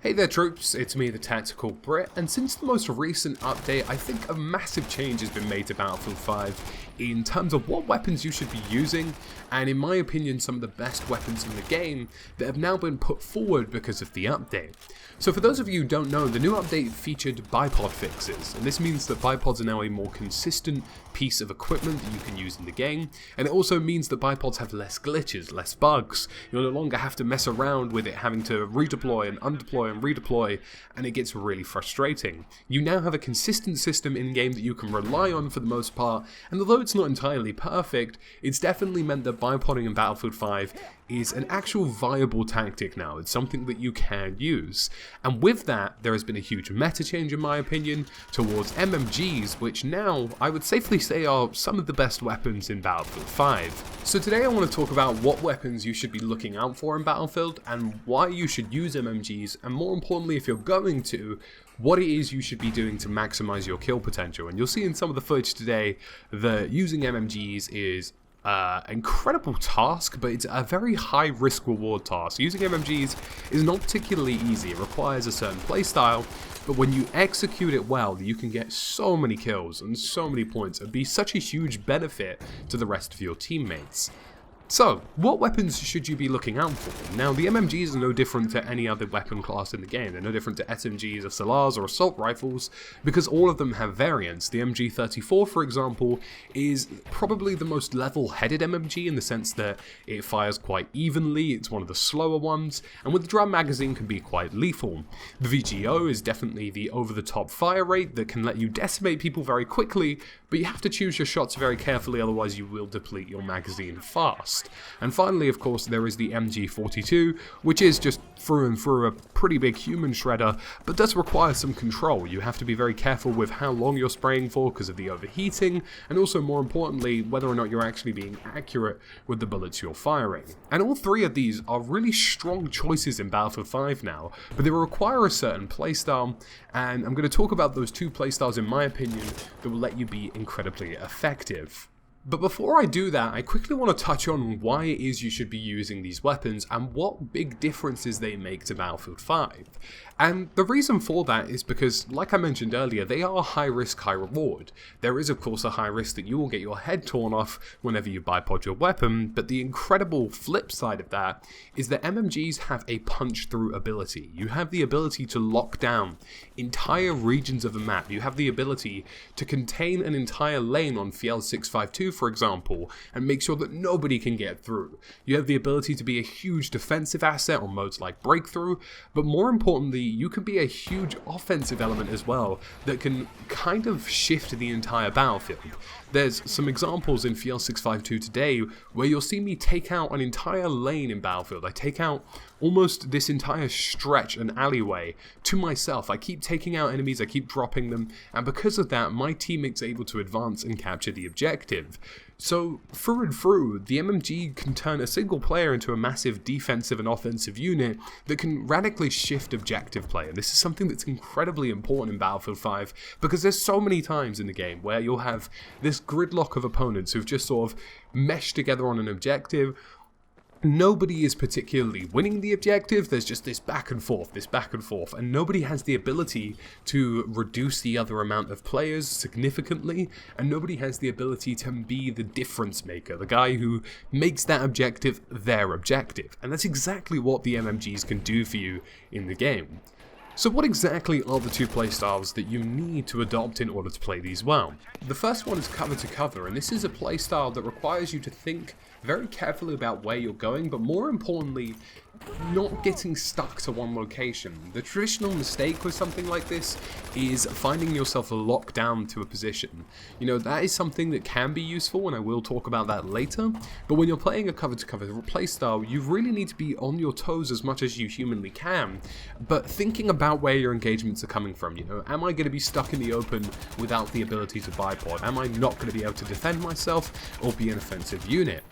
Hey there troops, it's me TheTacticalBrit, and since the most recent update, I think a massive change has been made to Battlefield 5 in terms of what weapons you should be using, and in my opinion some of the best weapons in the game that have now been put forward because of the update. So for those of you who don't know, the new update featured bipod fixes, and this means that bipods are now a more consistent piece of equipment that you can use in the game, and it also means that bipods have less glitches, less bugs. You'll no longer have to mess around with it having to redeploy and undeploy and redeploy, and it gets really frustrating. You now have a consistent system in-game that you can rely on for the most part, and although it's not entirely perfect, it's definitely meant that bipodding in Battlefield 5 is an actual viable tactic now. It's something that you can use. And with that, there has been a huge meta change in my opinion towards MMGs, which now I would safely say are some of the best weapons in Battlefield 5. So today I want to talk about what weapons you should be looking out for in Battlefield and why you should use MMGs, and more importantly, if you're going to, what it is you should be doing to maximize your kill potential. And you'll see in some of the footage today that using MMGs is incredible task, but it's a very high risk reward task. Using MMGs is not particularly easy. It requires a certain playstyle, but when you execute it well, you can get so many kills and so many points and be such a huge benefit to the rest of your teammates. So, what weapons should you be looking out for? Now, the MMGs are no different to any other weapon class in the game. They're no different to SMGs, SLRs, or assault rifles, because all of them have variants. The MG34, for example, is probably the most level-headed MMG in the sense that it fires quite evenly, it's one of the slower ones, and with the drum magazine can be quite lethal. The VGO is definitely the over-the-top fire rate that can let you decimate people very quickly, but you have to choose your shots very carefully, otherwise you will deplete your magazine fast. And finally, of course, there is the MG42, which is just through and through a pretty big human shredder, but does require some control. You have to be very careful with how long you're spraying for because of the overheating, and also more importantly, whether or not you're actually being accurate with the bullets you're firing. And all three of these are really strong choices in Battlefield 5 now, but they require a certain playstyle, and I'm going to talk about those two playstyles in my opinion that will let you be incredibly effective. But before I do that, I quickly want to touch on why it is you should be using these weapons and what big differences they make to Battlefield 5. And the reason for that is because, like I mentioned earlier, they are high risk, high reward. There is of course a high risk that you will get your head torn off whenever you bipod your weapon, but the incredible flip side of that is that MMGs have a punch through ability. You have the ability to lock down entire regions of the map. You have the ability to contain an entire lane on FL 652, for example, and make sure that nobody can get through. You have the ability to be a huge defensive asset on modes like Breakthrough, but more importantly, you can be a huge offensive element as well that can kind of shift the entire battlefield. There's some examples in FL 652 today where you'll see me take out an entire lane in Battlefield. I take out almost this entire stretch, an alleyway, to myself. I keep taking out enemies, I keep dropping them, and because of that, my teammates are able to advance and capture the objective. So, through and through, the MMG can turn a single player into a massive defensive and offensive unit that can radically shift objective play. And this is something that's incredibly important in Battlefield 5 because there's so many times in the game where you'll have this gridlock of opponents who've just sort of meshed together on an objective. Nobody is particularly winning the objective, there's just this back and forth, and nobody has the ability to reduce the other amount of players significantly, and nobody has the ability to be the difference maker, the guy who makes that objective their objective. And that's exactly what the MMGs can do for you in the game. So what exactly are the two playstyles that you need to adopt in order to play these well? The first one is cover to cover, and this is a playstyle that requires you to think very carefully about where you're going, but more importantly, not getting stuck to one location. The traditional mistake with something like this is finding yourself locked down to a position. You know, that is something that can be useful, and I will talk about that later, but when you're playing a cover-to-cover playstyle, you really need to be on your toes as much as you humanly can, but thinking about where your engagements are coming from. You know, am I going to be stuck in the open without the ability to bipod? Am I not going to be able to defend myself or be an offensive unit?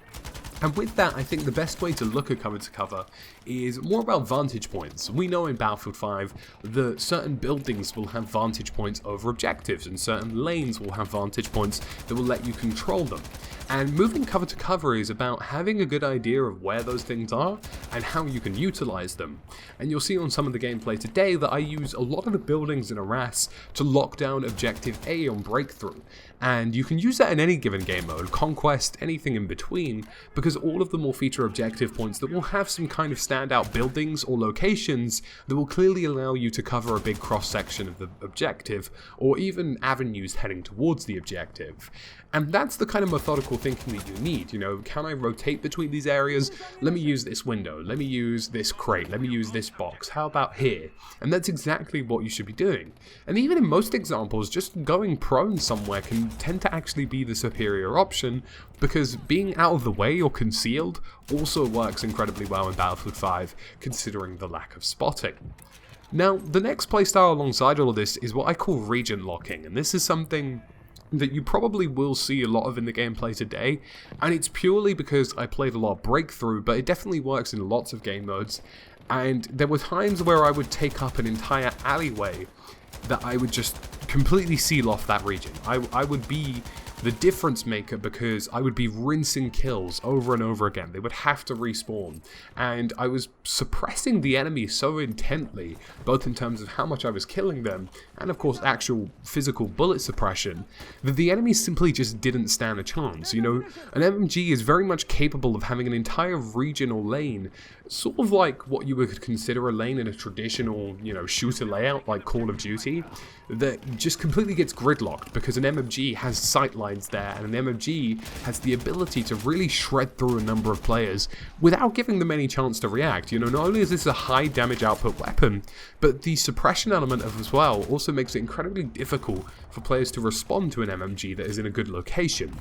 And with that, I think the best way to look at cover to cover is more about vantage points. We know in Battlefield 5 that certain buildings will have vantage points over objectives, and certain lanes will have vantage points that will let you control them. And moving cover to cover is about having a good idea of where those things are and how you can utilize them. And you'll see on some of the gameplay today that I use a lot of the buildings in a RAS to lock down objective A on breakthrough. And you can use that in any given game mode, conquest, anything in between, because all of them will feature objective points that will have some kind of standout buildings or locations that will clearly allow you to cover a big cross section of the objective, or even avenues heading towards the objective. And that's the kind of methodical thinking that you need. You know, can I rotate between these areas? Let me use this window. Let me use this crate. Let me use this box. How about here? And that's exactly what you should be doing. And even in most examples, just going prone somewhere can tend to actually be the superior option, because being out of the way or concealed also works incredibly well in Battlefield 5, considering the lack of spotting. Now, the next playstyle alongside all of this is what I call region locking, and this is something that you probably will see a lot of in the gameplay today, and it's purely because I played a lot of Breakthrough, but it definitely works in lots of game modes. And there were times where I would take up an entire alleyway that I would just completely seal off that region. I would be the difference maker, because I would be rinsing kills over and over again. They would have to respawn, and I was suppressing the enemy so intently, both in terms of how much I was killing them and of course actual physical bullet suppression, that the enemy simply just didn't stand a chance. You know, an MMG is very much capable of having an entire region or lane, sort of like what you would consider a lane in a traditional, you know, shooter layout like Call of Duty, that just completely gets gridlocked because an MMG has sight lines there, and an MMG has the ability to really shred through a number of players without giving them any chance to react. You know, not only is this a high damage output weapon, but the suppression element of as well also makes it incredibly difficult for players to respond to an MMG that is in a good location.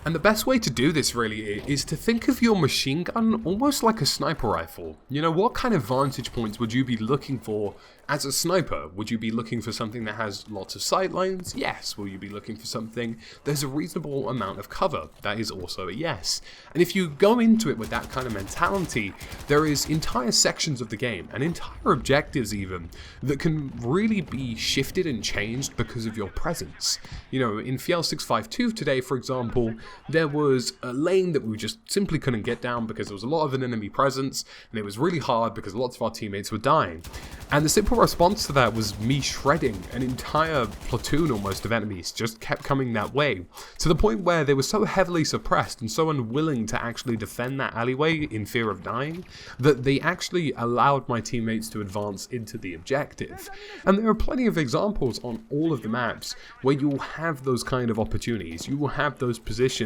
And the best way to do this really is to think of your machine gun almost like a sniper rifle. You know, what kind of vantage points would you be looking for as a sniper? Would you be looking for something that has lots of sight lines? Yes. Will you be looking for something that has a reasonable amount of cover? That is also a yes. And if you go into it with that kind of mentality, there is entire sections of the game, and entire objectives even, that can really be shifted and changed because of your presence. You know, in FL 652 today, for example, there was a lane that we just simply couldn't get down because there was a lot of an enemy presence, and it was really hard because lots of our teammates were dying. And the simple response to that was me shredding an entire platoon almost of enemies, just kept coming that way, to the point where they were so heavily suppressed and so unwilling to actually defend that alleyway in fear of dying, that they actually allowed my teammates to advance into the objective. And there are plenty of examples on all of the maps where you will have those kind of opportunities. You will have those positions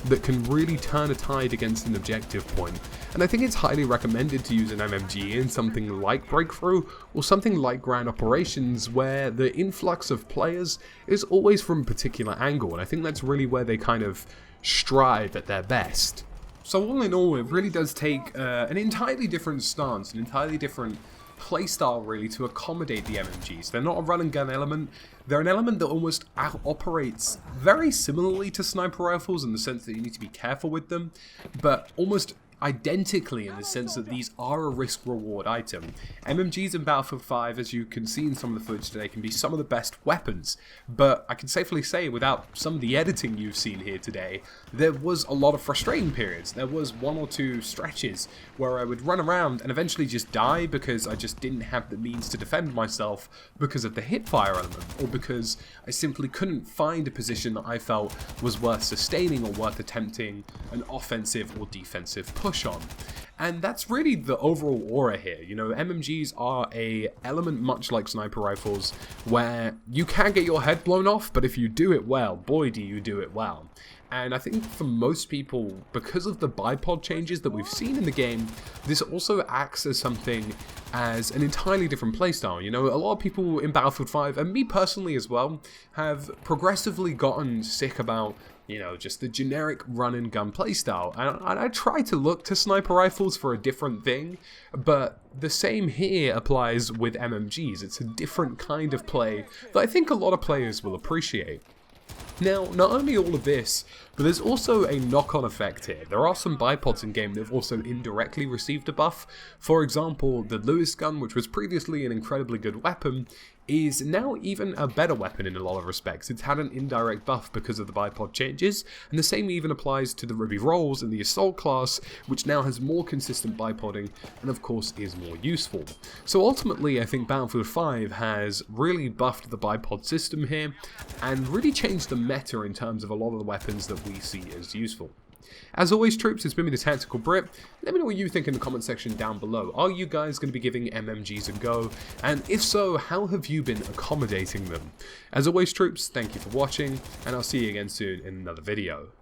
that can really turn a tide against an objective point. And I think it's highly recommended to use an MMG in something like Breakthrough or something like Ground Operations, where the influx of players is always from a particular angle, and I think that's really where they kind of strive at their best. So all in all, it really does take an entirely different stance, an entirely different playstyle really to accommodate the MMGs. They're not a run and gun element, they're an element that almost operates very similarly to sniper rifles in the sense that you need to be careful with them, but almost identically in the sense that these are a risk-reward item. MMGs in Battlefield 5, as you can see in some of the footage today, can be some of the best weapons, but I can safely say without some of the editing you've seen here today, there was a lot of frustrating periods. There was one or two stretches where I would run around and eventually just die because I just didn't have the means to defend myself because of the hipfire element, or because I simply couldn't find a position that I felt was worth sustaining or worth attempting an offensive or defensive push on. And that's really the overall aura here. You know, MMGs are a element much like sniper rifles, where you can get your head blown off, but if you do it well, boy do you do it well. And I think for most people, because of the bipod changes that we've seen in the game, this also acts as something as an entirely different playstyle. You know, a lot of people in Battlefield 5, and me personally as well, have progressively gotten sick about, you know, just the generic run and gun playstyle. And I try to look to sniper rifles for a different thing, but the same here applies with MMGs. It's a different kind of play that I think a lot of players will appreciate. Now, not only all of this, but there's also a knock-on effect here. There are some bipods in game that have also indirectly received a buff. For example, the Lewis gun, which was previously an incredibly good weapon, is now even a better weapon in a lot of respects. It's had an indirect buff because of the bipod changes, and the same even applies to the Ruby Rolls in the Assault class, which now has more consistent bipoding and of course is more useful. So ultimately I think Battlefield 5 has really buffed the bipod system here and really changed the meta in terms of a lot of the weapons that we see as useful. As always, troops, it's been me, TheTacticalBrit. Let me know what you think in the comment section down below. Are you guys going to be giving MMGs a go? And if so, how have you been accommodating them? As always, troops, thank you for watching, and I'll see you again soon in another video.